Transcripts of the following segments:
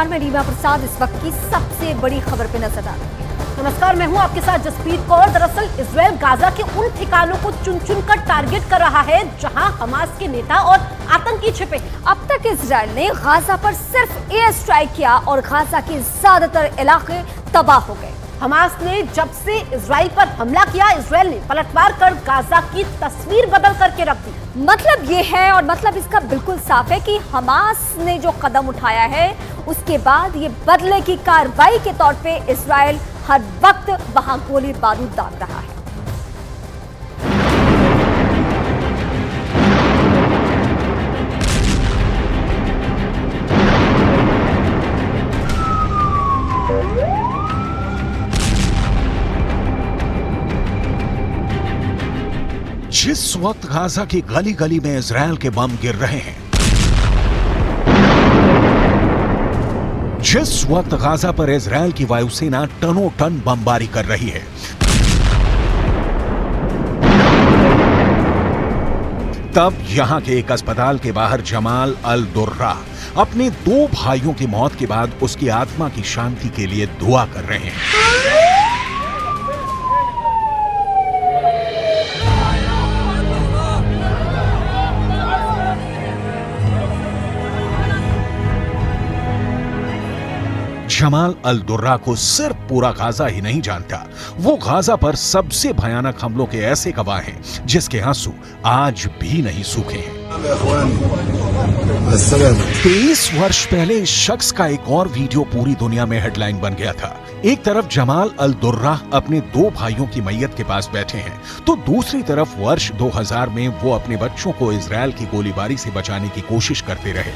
नमस्कार, मैं रीमा प्रसाद। इस वक्त की सबसे बड़ी खबर पे नजर डालेंगे। नमस्कार, मैं हूं आपके साथ जसप्रीत कौर। दरअसल इजरायल गाजा के उन ठिकानों को चुन चुन कर टारगेट कर रहा है जहां हमास के नेता और आतंकी छिपे। अब तक इजरायल ने गाजा पर सिर्फ एयर स्ट्राइक किया और गाजा के ज्यादातर इलाके तबाह हो गए। हमास ने जब से इजरायल पर हमला किया, इजरायल ने पलटवार कर गाजा की तस्वीर बदल करके रख दी। मतलब ये है और मतलब इसका बिल्कुल साफ है कि हमास ने जो कदम उठाया है उसके बाद ये बदले की कार्रवाई के तौर पे इजरायल हर वक्त वहां गोली बारूद दाग रहा है। जिस वक्त गाजा की गली गली में इजरायल के बम गिर रहे हैं, जिस वक्त गाजा पर इजरायल की वायुसेना टनों टन बमबारी कर रही है, तब यहां के एक अस्पताल के बाहर जमाल अल दुर्रा अपने 2 भाइयों की मौत के बाद उसकी आत्मा की शांति के लिए दुआ कर रहे हैं। जमाल अल दुर्रा को सिर्फ पूरा गाजा ही नहीं जानता, वो गाजा पर सबसे भयानक हमलों के ऐसे गवाह हैं जिसके आंसू आज भी नहीं सूखे हैं। 23 वर्ष पहले इस शख्स का एक और वीडियो पूरी दुनिया में हेडलाइन बन गया था। एक तरफ जमाल अल दुर्रा अपने 2 भाइयों की मैयत के पास बैठे हैं, तो दूसरी तरफ वर्ष 2000 में वो अपने बच्चों को इजरायल की गोलीबारी से बचाने की कोशिश करते रहे।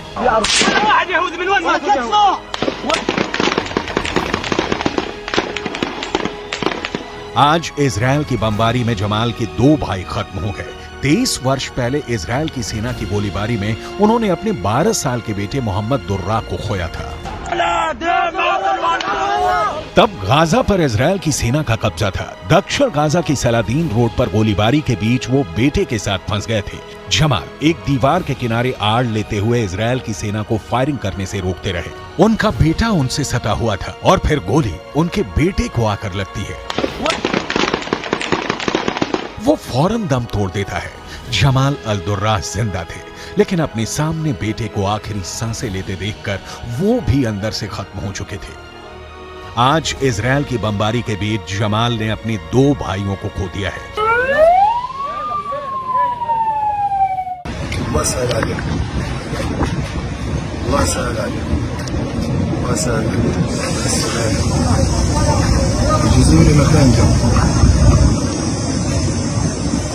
आज इजरायल की बमबारी में जमाल के 2 भाई खत्म हो गए। 23 वर्ष पहले इजरायल की सेना की गोलीबारी में उन्होंने अपने 12 साल के बेटे मोहम्मद दुर्रा को खोया था। तब गाजा पर इजरायल की सेना का कब्जा था। दक्षिण गाजा की सलादीन रोड पर गोलीबारी के बीच वो बेटे के साथ फंस गए थे। जमाल एक दीवार के किनारे आड़ लेते हुए इजरायल की सेना को फायरिंग करने से रोकते रहे। उनका बेटा उनसे सटा हुआ था और फिर गोली उनके बेटे को आकर लगती है। वो फौरन दम तोड़ देता है। जमाल अल दुर्रा जिंदा थे, लेकिन अपने सामने बेटे को आखिरी सांसें लेते देखकर वो भी अंदर से खत्म हो चुके थे। आज इजरायल की बमबारी के बीच जमाल ने अपने 2 भाइयों को खो दिया है।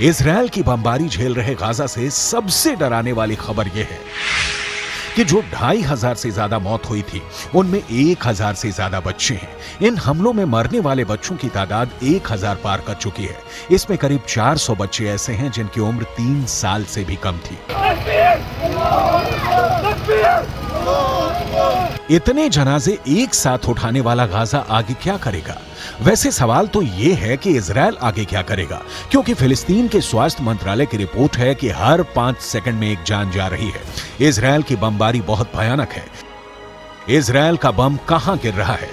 इजरायल की बमबारी झेल रहे गाजा से सबसे डराने वाली खबर यह है कि जो 2500 से ज्यादा मौत हुई थी, उनमें 1000 से ज्यादा बच्चे हैं। इन हमलों में मरने वाले बच्चों की तादाद 1000 पार कर चुकी है। इसमें करीब 400 बच्चे ऐसे हैं जिनकी उम्र 3 साल से भी कम थी। इतने जनाजे एक साथ उठाने वाला गाजा आगे क्या करेगा? वैसे सवाल तो ये है कि इजरायल आगे क्या करेगा, क्योंकि फिलिस्तीन के स्वास्थ्य मंत्रालय की रिपोर्ट है कि हर 5 सेकंड में एक जान जा रही है। इजरायल की बमबारी बहुत भयानक है। इजरायल का बम कहां गिर रहा है?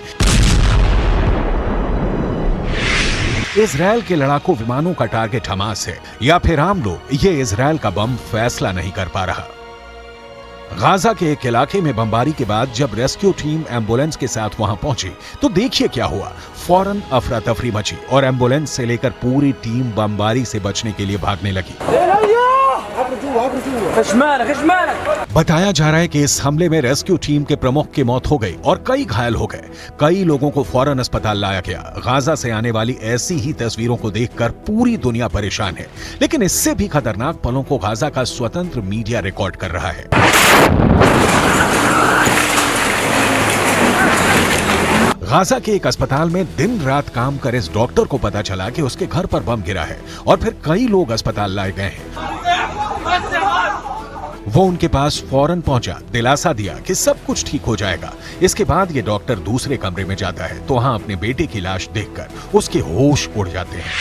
इजरायल के लड़ाकू विमानों का टारगेट हमास है या फिर आम लोग? ये इजरायल का बम फैसला नहीं कर पा रहा। गाजा के एक इलाके में बमबारी के बाद जब रेस्क्यू टीम एम्बुलेंस के साथ वहां पहुंची तो देखिए क्या हुआ। फौरन अफरा तफरी मची और एम्बुलेंस से लेकर पूरी टीम बमबारी से बचने के लिए भागने लगी। बताया जा रहा है कि इस हमले में रेस्क्यू टीम के प्रमुख की मौत हो गई और कई घायल हो गए। कई लोगों को फौरन अस्पताल लाया गया। गाजा से आने वाली ऐसी ही तस्वीरों को देखकर पूरी दुनिया परेशान है, लेकिन इससे भी खतरनाक पलों को गाजा का स्वतंत्र मीडिया रिकॉर्ड कर रहा है। गाजा के एक अस्पताल में दिन रात काम कर इस डॉक्टर को पता चला कि उसके घर पर बम गिरा है और फिर कई लोग अस्पताल लाए गए हैं। वो उनके पास फौरन पहुंचा, दिलासा दिया कि सब कुछ ठीक हो जाएगा। इसके बाद ये डॉक्टर दूसरे कमरे में जाता है तो वहां अपने बेटे की लाश देखकर उसके होश उड़ जाते हैं।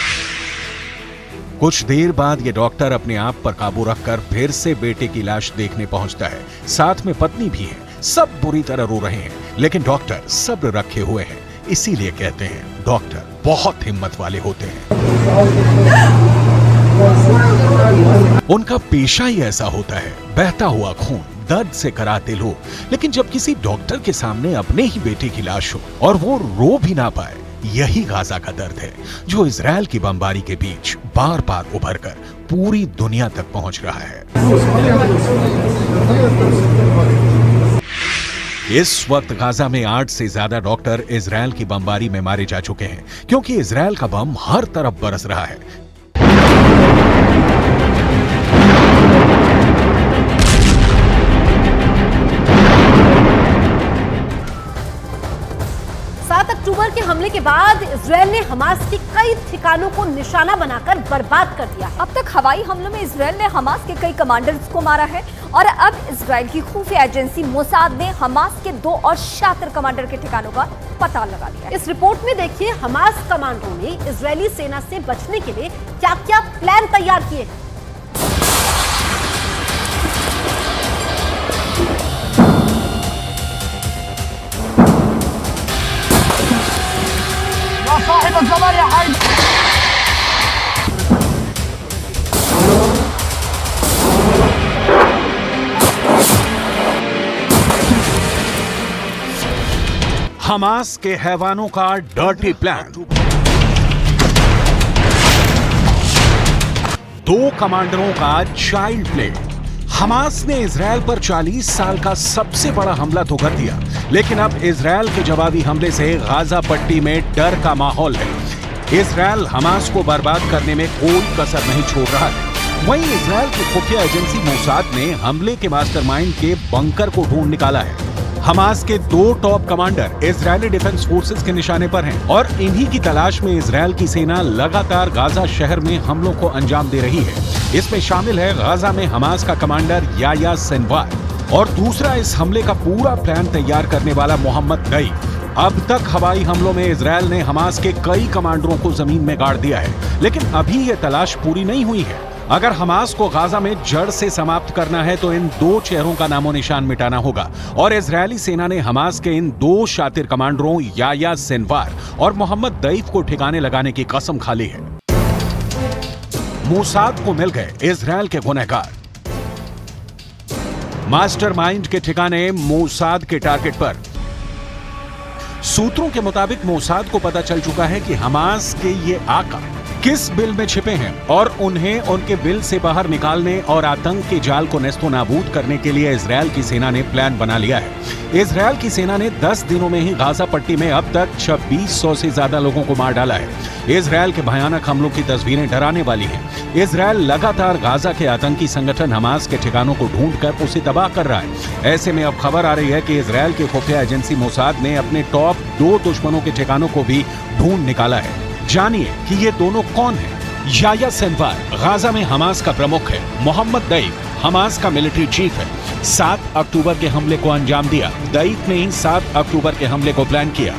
कुछ देर बाद ये डॉक्टर अपने आप पर काबू रखकर फिर से बेटे की लाश देखने पहुंचता है। साथ में पत्नी भी है। सब बुरी तरह रो रहे हैं, लेकिन डॉक्टर सब्र रखे हुए हैं। इसीलिए कहते हैं डॉक्टर बहुत हिम्मत वाले होते हैं। उनका पेशा ही ऐसा होता है, बहता हुआ खून, दर्द से कराते लोग। लेकिन जब किसी डॉक्टर के सामने अपने ही बेटे की लाश हो और वो रो भी ना पाए, यही गाजा का दर्द है जो इजराइल की बमबारी के बीच बार बार उभर कर पूरी दुनिया तक पहुंच रहा है। इस वक्त गाजा में 8 से ज्यादा डॉक्टर इजराइल की बमबारी में मारे जा चुके हैं, क्योंकि इजराइल का बम हर तरफ बरस रहा है। 7 अक्टूबर के हमले के बाद इजराइल ने हमास के कई ठिकानों को निशाना बनाकर बर्बाद कर दिया है। अब तक हवाई हमलों में इजराइल ने हमास के कई कमांडर्स को मारा है और अब इजराइल की खुफिया एजेंसी मोसाद ने हमास के 2 और शातिर कमांडर के ठिकानों का पता लगा लिया। इस रिपोर्ट में देखिए हमास कमांडरों ने इजरायली सेना से बचने के लिए क्या क्या प्लान तैयार किए हैं। हमास के हैवानों का डर्टी प्लान। 2 कमांडरों का चाइल्ड प्ले। हमास ने इजराइल पर 40 साल का सबसे बड़ा हमला तो कर दिया, लेकिन अब इजराइल के जवाबी हमले से गाजा पट्टी में डर का माहौल है। इजराइल हमास को बर्बाद करने में कोई कसर नहीं छोड़ रहा है। वहीं इजराइल की खुफिया एजेंसी मोसाद ने हमले के मास्टरमाइंड के बंकर को ढूंढ निकाला है। हमास के 2 top commander Israeli defence forces के निशाने पर हैं और इन्हीं की तलाश में इजराइल की सेना लगातार गाजा शहर में हमलों को अंजाम दे रही है। इसमें शामिल है गाजा में हमास का कमांडर याह्या सिनवार और दूसरा इस हमले का पूरा प्लान तैयार करने वाला मोहम्मद दैफ। अब तक हवाई हमलों में इजराइल ने हमास के कई कमांडरों को जमीन में गाड़ दिया है, लेकिन अभी ये तलाश पूरी नहीं हुई है। अगर हमास को गाजा में जड़ से समाप्त करना है तो इन 2 चेहरों का नामो निशान मिटाना होगा और इजरायली सेना ने हमास के इन 2 शातिर कमांडरों याह्या सिनवार और मोहम्मद दैफ को ठिकाने लगाने की कसम खा ली है। मोसाद को मिल गए इजराइल के गुनहगार। मास्टरमाइंड के ठिकाने मोसाद के टारगेट पर। सूत्रों के मुताबिक मोसाद को पता चल चुका है कि हमास के ये आका किस बिल में छिपे हैं और उन्हें उनके बिल से बाहर निकालने और आतंक के जाल को नेस्तो नाबूद करने के लिए इजराइल की सेना ने प्लान बना लिया है। इजराइल की सेना ने 10 दिनों में ही गाजा पट्टी में अब तक 2600 से ज्यादा लोगों को मार डाला है। इजराइल के भयानक हमलों की तस्वीरें डराने वाली हैं। इजराइल लगातार गाजा के आतंकी संगठन हमास के ठिकानों को ढूंढकर उसे तबाह कर रहा है। ऐसे में अब खबर आ रही है कि इजराइल की खुफिया एजेंसी मोसाद ने अपने टॉप 2 दुश्मनों के ठिकानों को भी ढूंढ निकाला है। जानिए कि ये दोनों कौन हैं। याह्या सिनवार गाजा में हमास का प्रमुख है। मोहम्मद दैफ हमास का मिलिट्री चीफ है। 7 अक्टूबर के हमले को अंजाम दिया। दैफ ने ही 7 अक्टूबर के हमले को प्लान किया।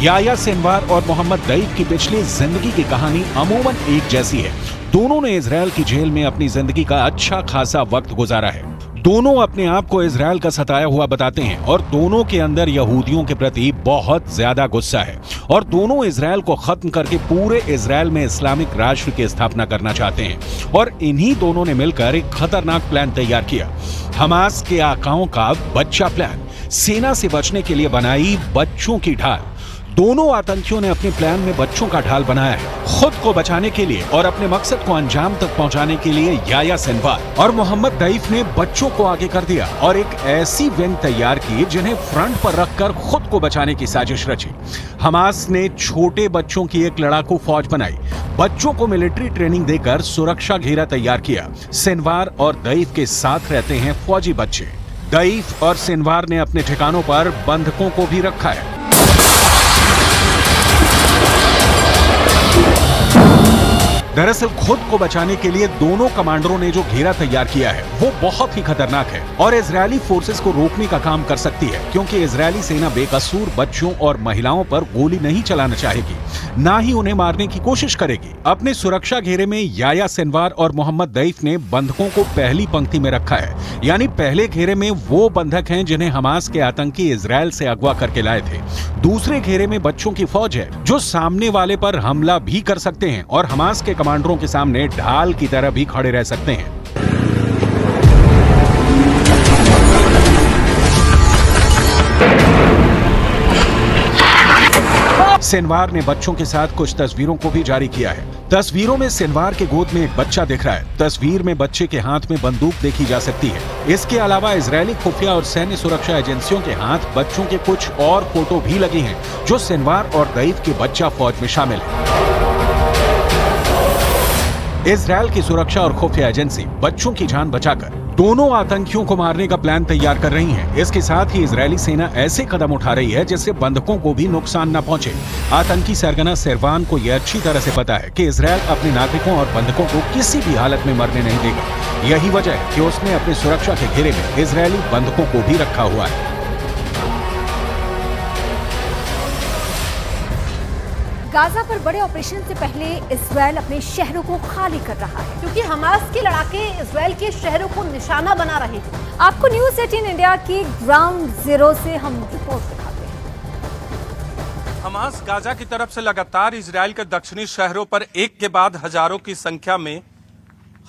याह्या सिनवार और मोहम्मद दैफ की पिछली जिंदगी की कहानी अमूमन एक जैसी है। दोनों ने इजराइल की जेल में अपनी जिंदगी का अच्छा खासा वक्त गुजारा है। दोनों अपने आप को इजराइल का सताया हुआ बताते हैं और दोनों के अंदर यहूदियों के प्रति बहुत ज्यादा गुस्सा है और दोनों इजराइल को खत्म करके पूरे इजराइल में इस्लामिक राष्ट्र की स्थापना करना चाहते हैं और इन्हीं दोनों ने मिलकर एक खतरनाक प्लान तैयार किया। हमास के आकाओं का बच्चा प्लान। सेना से बचने के लिए बनाई बच्चों की ढाल। दोनों आतंकियों ने अपने प्लान में बच्चों का ढाल बनाया है। खुद को बचाने के लिए और अपने मकसद को अंजाम तक पहुंचाने के लिए याह्या सिनवार और मोहम्मद दैफ ने बच्चों को आगे कर दिया और एक ऐसी विंग तैयार की जिन्हें फ्रंट पर रखकर खुद को बचाने की साजिश रची। हमास ने छोटे बच्चों की एक लड़ाकू फौज बनाई। बच्चों को मिलिट्री ट्रेनिंग देकर सुरक्षा घेरा तैयार किया। सिनवार और दैफ के साथ रहते हैं फौजी बच्चे। दैफ और सिनवार ने अपने ठिकानों पर बंधकों को भी रखा है। दरअसल खुद को बचाने के लिए दोनों कमांडरों ने जो घेरा तैयार किया है वो बहुत ही खतरनाक है और इजरायली फोर्सेस को रोकने का काम कर सकती है, क्योंकि इजरायली सेना बेकसूर बच्चों और महिलाओं पर गोली नहीं चलाना चाहेगी, ना ही उन्हें मारने की कोशिश करेगी। अपने सुरक्षा घेरे में याया सिनवार और मोहम्मद दैफ ने बंधकों को पहली पंक्ति में रखा है, यानी पहले घेरे में वो बंधक हैं जिन्हें हमास के आतंकी इजरायल से अगवा करके लाए थे। दूसरे घेरे में बच्चों की फौज है जो सामने वाले पर हमला भी कर सकते हैं और हमास के कमांडरों के सामने ढाल की तरह भी खड़े रह सकते हैं। सिनवार ने बच्चों के साथ कुछ तस्वीरों को भी जारी किया है। तस्वीरों में सिनवार के गोद में एक बच्चा दिख रहा है। तस्वीर में बच्चे के हाथ में बंदूक देखी जा सकती है। इसके अलावा इजरायली खुफिया और सैन्य सुरक्षा एजेंसियों के हाथ बच्चों के कुछ और फोटो भी लगी हैं, जो सिनवार और दैफ के बच्चा फौज में शामिल है। इजरायल की सुरक्षा और खुफिया एजेंसी बच्चों की जान बचाकर दोनों आतंकियों को मारने का प्लान तैयार कर रही है। इसके साथ ही इजरायली सेना ऐसे कदम उठा रही है जिससे बंधकों को भी नुकसान न पहुंचे। आतंकी सरगना सेरवान को यह अच्छी तरह से पता है कि इजरायल अपने नागरिकों और बंधकों को किसी भी हालत में मरने नहीं देगा। यही वजह है कि उसने अपनी सुरक्षा के घेरे में इजरायली बंधकों को भी रखा हुआ है। गाजा पर बड़े ऑपरेशन से पहले इजरायल अपने शहरों को खाली कर रहा है, क्योंकि हमास के लड़ाके इजरायल के शहरों को निशाना बना रहे हैं। आपको न्यूज़ 18 इंडिया की ग्राउंड जीरो से हम रिपोर्ट दिखाते हैं। हमास गाजा की तरफ से लगातार इजरायल के दक्षिणी शहरों पर एक के बाद हजारों की संख्या में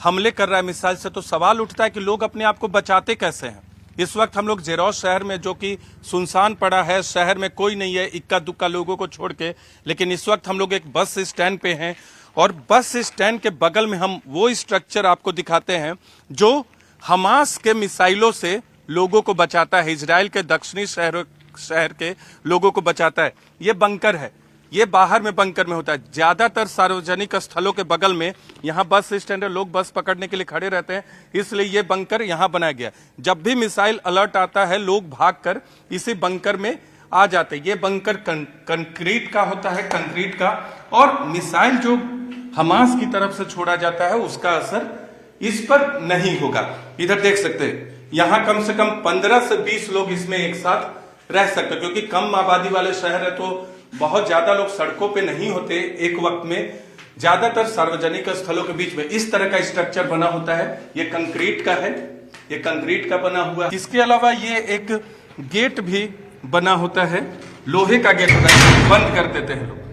हमले कर रहा है मिसाइल से, तो सवाल उठता है कि लोग अपने आप को बचाते कैसे हैं। इस वक्त हम लोग जेरोस शहर में, जो कि सुनसान पड़ा है, शहर में कोई नहीं है इक्का दुक्का लोगों को छोड़ के, लेकिन इस वक्त हम लोग एक बस स्टैंड पे हैं और बस स्टैंड के बगल में हम वो स्ट्रक्चर आपको दिखाते हैं जो हमास के मिसाइलों से लोगों को बचाता है, इजरायल के दक्षिणी शहर के लोगों को बचाता है। ये बंकर है, ये बाहर में बंकर में होता है। ज्यादातर सार्वजनिक स्थलों के बगल में यहाँ बस स्टैंड है, लोग बस पकड़ने के लिए खड़े रहते हैं, इसलिए ये बंकर यहाँ बनाया गया। जब भी मिसाइल अलर्ट आता है लोग भागकर इसी बंकर में आ जाते हैं। ये बंकर कंक्रीट का होता है, कंक्रीट का, और मिसाइल जो हमास की तरफ से छोड़ा जाता है उसका असर इस पर नहीं होगा। इधर देख सकते हैं, यहाँ कम से कम 15 से 20 लोग इसमें एक साथ रह सकते हैं, क्योंकि कम आबादी वाले शहर है तो बहुत ज्यादा लोग सड़कों पे नहीं होते एक वक्त में, ज्यादातर सार्वजनिक स्थलों के बीच में इस तरह का स्ट्रक्चर बना होता है। ये कंक्रीट का है, ये कंक्रीट का बना हुआ है। इसके अलावा ये एक गेट भी बना होता है, लोहे का गेट होता है, बंद कर देते हैं लोग।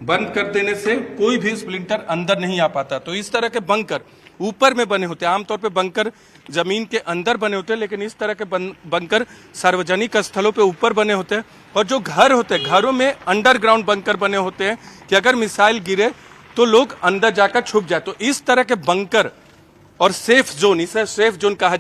बंद कर देने से कोई भी स्प्लिंटर अंदर नहीं आ पाता। तो इस तरह के बंकर ऊपर में बने होते हैं। आमतौर पे बंकर जमीन के अंदर बने होते हैं, लेकिन इस तरह के बंकर सार्वजनिक स्थलों पे ऊपर बने होते हैं। और जो घर होते हैं, घरों में अंडरग्राउंड बंकर बने होते हैं कि अगर मिसाइल गिरे तो लोग अंदर जाकर छुप जाए। तो इस तरह के बंकर और सेफ जोन, इसे सेफ जोन कहा जाता है।